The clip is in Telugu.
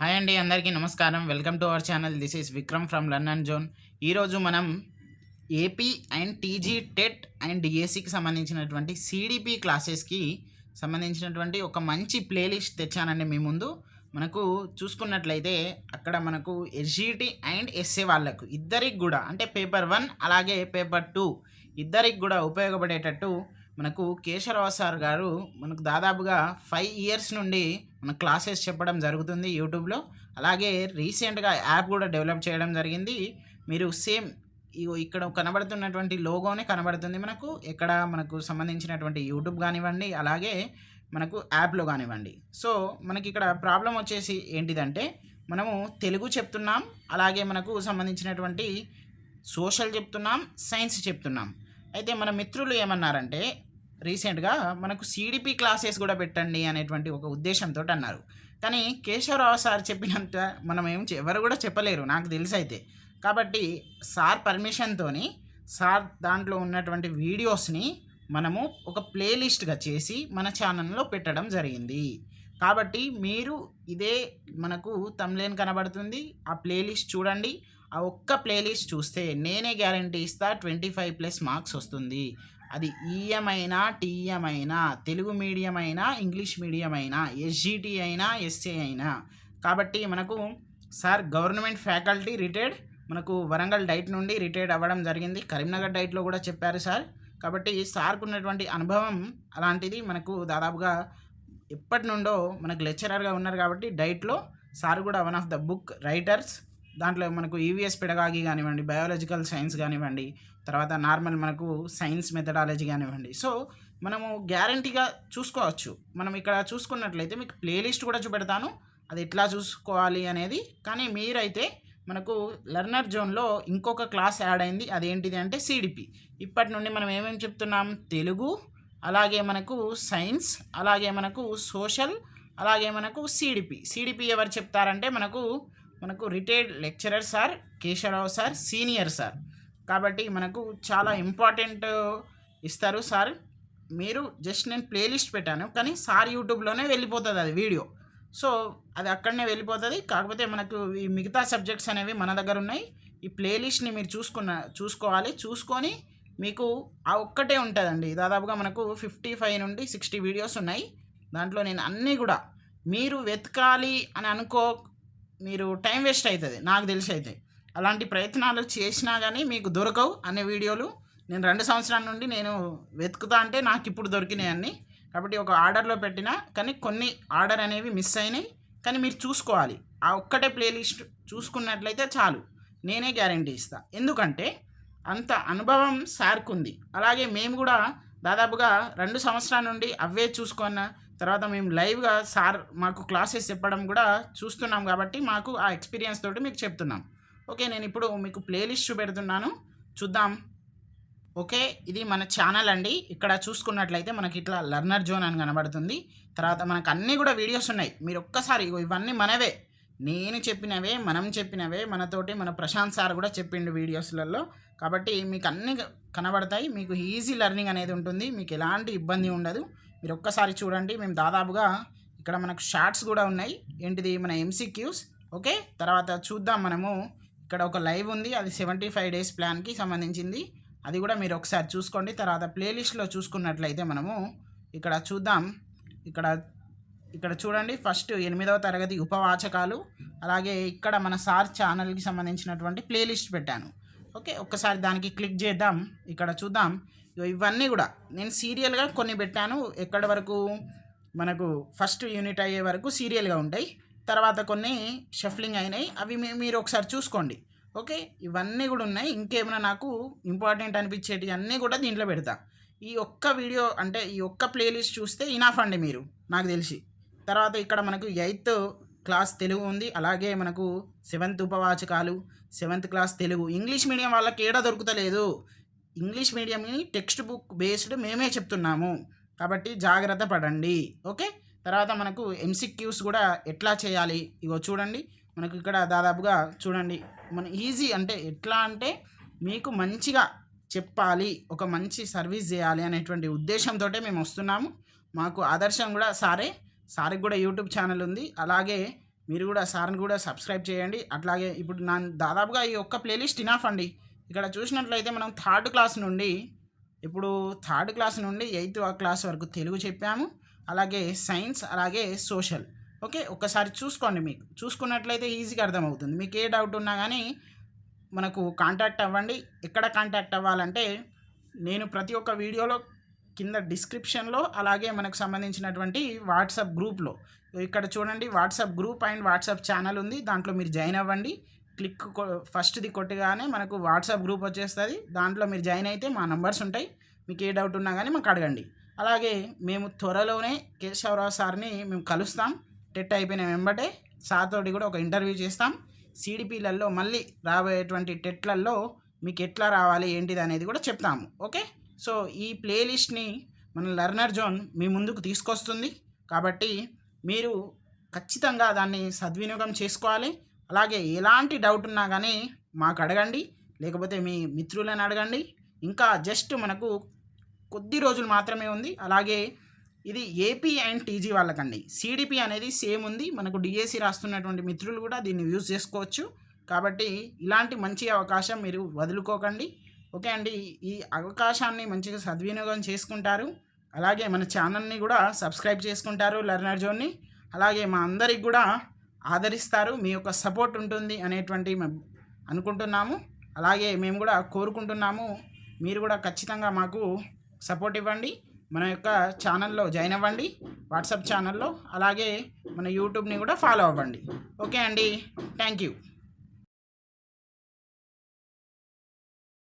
హాయ్ అండి, అందరికీ నమస్కారం. Welcome to our channel. This is Vikram from learn zone. ఈరోజు మనం AP and TG TET and డిఎస్సికి సంబంధించినటువంటి సిడిపి క్లాసెస్కి సంబంధించినటువంటి ఒక మంచి ప్లేలిస్ట్ తెచ్చానండి మీ ముందు. మనకు చూసుకున్నట్లయితే అక్కడ మనకు ఎస్జిటి అండ్ ఎస్ఏ వాళ్ళకు ఇద్దరికి కూడా అంటే పేపర్ 1 అలాగే పేపర్ 2 ఇద్దరికి కూడా ఉపయోగపడేటట్టు మనకు కేశవరావు సార్ గారు మనకు దాదాపుగా 5 ఇయర్స్ నుండి మన క్లాసెస్ చెప్పడం జరుగుతుంది యూట్యూబ్లో. అలాగే రీసెంట్గా యాప్ కూడా డెవలప్ చేయడం జరిగింది. మీరు సేమ్ ఇక్కడ కనబడుతున్నటువంటి లోగోనే కనబడుతుంది మనకు, ఎక్కడ మనకు సంబంధించినటువంటి యూట్యూబ్ కానివ్వండి, అలాగే మనకు యాప్లో కానివ్వండి. సో మనకి ఇక్కడ ప్రాబ్లం వచ్చేసి ఏంటిదంటే, మనము తెలుగు చెప్తున్నాం, అలాగే మనకు సంబంధించినటువంటి సోషల్ చెప్తున్నాం, సైన్స్ చెప్తున్నాం. అయితే మన మిత్రులు ఏమన్నారంటే రీసెంట్గా మనకు సిడిపి క్లాసెస్ కూడా పెట్టండి అనేటువంటి ఒక ఉద్దేశంతో అన్నారు. కానీ కేశవరావు సార్ చెప్పినంత మనం ఎవరు కూడా చెప్పలేరు నాకు తెలిసి అయితే. కాబట్టి సార్ పర్మిషన్తో సార్ దాంట్లో ఉన్నటువంటి వీడియోస్ని మనము ఒక ప్లేలిస్ట్గా చేసి మన ఛానల్లో పెట్టడం జరిగింది. కాబట్టి మీరు ఇదే మనకు తమ్లేన్ కనబడుతుంది, ఆ ప్లేలిస్ట్ చూడండి. ఆ ఒక్క ప్లేలిస్ట్ చూస్తే నేనే గ్యారంటీ ఇస్తా 25+ మార్క్స్ వస్తుంది. అది ఈఎం అయినా, టీఎం అయినా, తెలుగు మీడియం అయినా, ఇంగ్లీష్ మీడియం అయినా, ఎస్జిటి అయినా, ఎస్ఏ అయినా. కాబట్టి మనకు సార్ గవర్నమెంట్ ఫ్యాకల్టీ రిటైర్డ్, మనకు వరంగల్ డైట్ నుండి రిటైర్డ్ అవ్వడం జరిగింది. కరీంనగర్ డైట్లో కూడా చెప్పారు సార్. కాబట్టి సార్కు ఉన్నటువంటి అనుభవం అలాంటిది. మనకు దాదాపుగా ఎప్పటి నుండో మనకు లెక్చరర్గా ఉన్నారు కాబట్టి డైట్లో సార్ కూడా one of the book writers. దాంట్లో మనకు ఈవీఎస్ పెడగాగి కానివ్వండి, బయాలజికల్ సైన్స్ కానివ్వండి, తర్వాత నార్మల్ మనకు సైన్స్ మెథడాలజీ కానివ్వండి. సో మనము గ్యారంటీగా చూసుకోవచ్చు. మనం ఇక్కడ చూసుకున్నట్లయితే మీకు ప్లేలిస్ట్ కూడా చూపెడతాను, అది ఎట్లా చూసుకోవాలి అనేది. కానీ మీరైతే మనకు లెర్నర్ జోన్లో ఇంకొక క్లాస్ యాడ్ అయింది, అదేంటిది అంటే సిడిపి. ఇప్పటి నుండి మనం ఏమేమి చెప్తున్నాం, తెలుగు, అలాగే మనకు సైన్స్, అలాగే మనకు సోషల్, అలాగే మనకు సిడిపి ఎవరు చెప్తారంటే మనకు retired lecturer sir Keshavarao sir, senior sir. కాబట్టి మనకు చాలా ఇంపార్టెంట్ ఇస్తారు సార్. మీరు జస్ట్ నేను ప్లేలిస్ట్ పెట్టాను, కానీ సార్ యూట్యూబ్లోనే వెళ్ళిపోతుంది అది వీడియో. సో అది అక్కడనే వెళ్ళిపోతుంది. కాకపోతే మనకు ఈ మిగతా సబ్జెక్ట్స్ అనేవి మన దగ్గర ఉన్నాయి. ఈ ప్లేలిస్ట్ని మీరు చూసుకోవాలి. చూసుకొని మీకు ఆ ఒక్కటే ఉంటుందండి. దాదాపుగా మనకు 55 నుండి 60 వీడియోస్ ఉన్నాయి. దాంట్లో నేను అన్నీ కూడా మీరు వెతకాలి అని మీరు టైం వేస్ట్ అవుతుంది నాకు తెలిసి. అయితే అలాంటి ప్రయత్నాలు చేసినా కానీ మీకు దొరకవు అనే వీడియోలు. నేను 2 సంవత్సరాల నుండి నేను వెతుకుతా అంటే నాకు ఇప్పుడు దొరికినాయి అన్నీ. కాబట్టి ఒక ఆర్డర్లో పెట్టినా కానీ కొన్ని ఆర్డర్ అనేవి మిస్ అయినాయి. కానీ మీరు చూసుకోవాలి, ఆ ఒక్కటే ప్లేలిస్ట్ చూసుకున్నట్లయితే చాలు, నేనే గ్యారంటీ ఇస్తాను. ఎందుకంటే అంత అనుభవం సార్కు ఉంది. అలాగే మేము కూడా దాదాపుగా 2 సంవత్సరాల నుండి అవే చూసుకున్న తర్వాత మేము లైవ్గా సార్ మాకు క్లాసెస్ చెప్పడం కూడా చూస్తున్నాం. కాబట్టి మాకు ఆ ఎక్స్పీరియన్స్ తోటి మీకు చెప్తున్నాం. ఓకే, నేను ఇప్పుడు మీకు ప్లేలిస్ట్ చూపెడుతున్నాను, చూద్దాం. ఓకే, ఇది మన ఛానల్ అండి. ఇక్కడ చూసుకున్నట్లయితే మనకి ఇట్లా లర్నర్ జోన్ అని కనబడుతుంది. తర్వాత మనకు అన్నీ కూడా వీడియోస్ ఉన్నాయి. మీరు ఒక్కసారి ఇవన్నీ మనవే, నేను చెప్పినవే, మనం చెప్పినవే, మనతోటి మన ప్రశాంత్ సార్ కూడా చెప్పిండు వీడియోస్లలో. కాబట్టి మీకు అన్నీ కనబడతాయి. మీకు ఈజీ లెర్నింగ్ అనేది ఉంటుంది, మీకు ఎలాంటి ఇబ్బంది ఉండదు. మీరు ఒక్కసారి చూడండి. మేము దాదాపుగా ఇక్కడ మనకు షార్ట్స్ కూడా ఉన్నాయి, ఏంటిది మన ఎంసీక్యూస్. ఓకే, తర్వాత చూద్దాం. మనము ఇక్కడ ఒక లైవ్ ఉంది, అది 75 డేస్ ప్లాన్కి సంబంధించింది. అది కూడా మీరు ఒకసారి చూసుకోండి. తర్వాత ప్లేలిస్ట్లో చూసుకున్నట్లయితే మనము ఇక్కడ చూద్దాం. ఇక్కడ చూడండి, ఫస్ట్ 8వ తరగతి ఉపవాచకాలు, అలాగే ఇక్కడ మన సార్ ఛానల్కి సంబంధించినటువంటి ప్లేలిస్ట్ పెట్టాను. ఓకే, ఒక్కసారి దానికి క్లిక్ చేద్దాం. ఇక్కడ చూద్దాం. ఇవన్నీ కూడా నేను సీరియల్గా కొన్ని పెట్టాను. ఎక్కడి వరకు మనకు ఫస్ట్ యూనిట్ అయ్యే వరకు సీరియల్గా ఉంటాయి. తర్వాత కొన్ని షఫ్లింగ్ అయినాయి, అవి మీరు ఒకసారి చూసుకోండి. ఓకే, ఇవన్నీ కూడా ఉన్నాయి. ఇంకేమైనా నాకు ఇంపార్టెంట్ అనిపించేటి అన్నీ కూడా దీంట్లో పెడతా. ఈ ఒక్క వీడియో అంటే ఈ ఒక్క ప్లేలిస్ట్ చూస్తే ఇనాఫ్ అండి మీరు, నాకు తెలిసి. తర్వాత ఇక్కడ మనకు 8th క్లాస్ తెలుగు ఉంది, అలాగే మనకు 7th ఉపవాచకాలు, 7th class Telugu. English medium వాళ్ళకి ఏడా దొరుకుతలేదు. ఇంగ్లీష్ మీడియంని టెక్స్ట్ బుక్ బేస్డ్ మేమే చెప్తున్నాము, కాబట్టి జాగ్రత్త పడండి. ఓకే, తర్వాత మనకు ఎంసీక్యూస్ కూడా ఎట్లా చేయాలి, ఇగో చూడండి. మనకు ఇక్కడ దాదాపుగా చూడండి, మన ఈజీ అంటే ఎట్లా అంటే మీకు మంచిగా చెప్పాలి, ఒక మంచి సర్వీస్ చేయాలి అనేటువంటి ఉద్దేశంతో మేము వస్తున్నాము. మాకు ఆదర్శం కూడా సార్కి కూడా యూట్యూబ్ ఛానల్ ఉంది. అలాగే మీరు కూడా సార్ని కూడా సబ్స్క్రైబ్ చేయండి. అట్లాగే ఇప్పుడు నా దాదాపుగా ఈ ఒక్క ప్లేలిస్ట్ ఇనఫ్ అండి. ఇక్కడ చూసినట్లయితే మనం థర్డ్ క్లాస్ నుండి ఇప్పుడు థర్డ్ క్లాస్ నుండి 8th క్లాస్ వరకు తెలుగు చెప్పాము. అలాగే సైన్స్, అలాగే సోషల్. ఓకే, ఒక్కసారి చూసుకోండి. మీకు చూసుకున్నట్లయితే ఈజీగా అర్థమవుతుంది. మీకు ఏ డౌట్ ఉన్నా కానీ మనకు కాంటాక్ట్ అవ్వండి. ఎక్కడ కాంటాక్ట్ అవ్వాలంటే నేను ప్రతి ఒక్క వీడియోలో కింద డిస్క్రిప్షన్లో, అలాగే మనకు సంబంధించినటువంటి వాట్సాప్ గ్రూప్లో, ఇక్కడ చూడండి WhatsApp group and WhatsApp channel ఉంది. దాంట్లో మీరు జాయిన్ అవ్వండి. ఫస్ట్ది కొట్టగానే మనకు వాట్సాప్ గ్రూప్ వచ్చేస్తుంది. దాంట్లో మీరు జాయిన్ అయితే మా నంబర్స్ ఉంటాయి. మీకు ఏ డౌట్ ఉన్నా కానీ మాకు అడగండి. అలాగే మేము త్వరలోనే కేశవరావు సార్ని మేము కలుస్తాం. టెట్ అయిపోయిన వెంబటే సార్ తోటి కూడా ఒక ఇంటర్వ్యూ చేస్తాం. సిడిపిలలో మళ్ళీ రాబోయేటువంటి టెట్లలో మీకు ఎట్లా రావాలి ఏంటిది అనేది కూడా చెప్తాము. ఓకే, సో ఈ ప్లేలిస్ట్ని మన లెర్నర్ జోన్ మీ ముందుకు తీసుకొస్తుంది. కాబట్టి మీరు ఖచ్చితంగా దాన్ని సద్వినియోగం చేసుకోవాలి. అలాగే ఎలాంటి డౌట్ ఉన్నా కానీ మాకు అడగండి, లేకపోతే మీ మిత్రులను అడగండి. ఇంకా జస్ట్ మనకు కొద్ది రోజులు మాత్రమే ఉంది. అలాగే ఇది ఏపీ అండ్ టీజీ వాళ్ళకండి. సిడిపి అనేది సేమ్ ఉంది. మనకు డిఎస్సి రాస్తున్నటువంటి మిత్రులు కూడా దీన్ని యూజ్ చేసుకోవచ్చు. కాబట్టి ఇలాంటి మంచి అవకాశం మీరు వదులుకోకండి. ఓకే అండి, ఈ అవకాశాన్ని మంచిగా సద్వినియోగం చేసుకుంటారు. అలాగే మన ఛానల్ని కూడా సబ్స్క్రైబ్ చేసుకుంటారు, లెర్నర్ జోన్ని. అలాగే మా అందరికి కూడా ఆదరిస్తారు. మీ యొక్క సపోర్ట్ ఉంటుంది అనేటువంటి అనుకుంటున్నాము. అలాగే మేము కూడా కోరుకుంటున్నాము. మీరు కూడా ఖచ్చితంగా మాకు సపోర్ట్ ఇవ్వండి. మన యొక్క ఛానల్లో జాయిన్ అవ్వండి, వాట్సాప్ ఛానల్లో. అలాగే మన యూట్యూబ్ని కూడా ఫాలో అవ్వండి. ఓకే అండి, థ్యాంక్ యూ.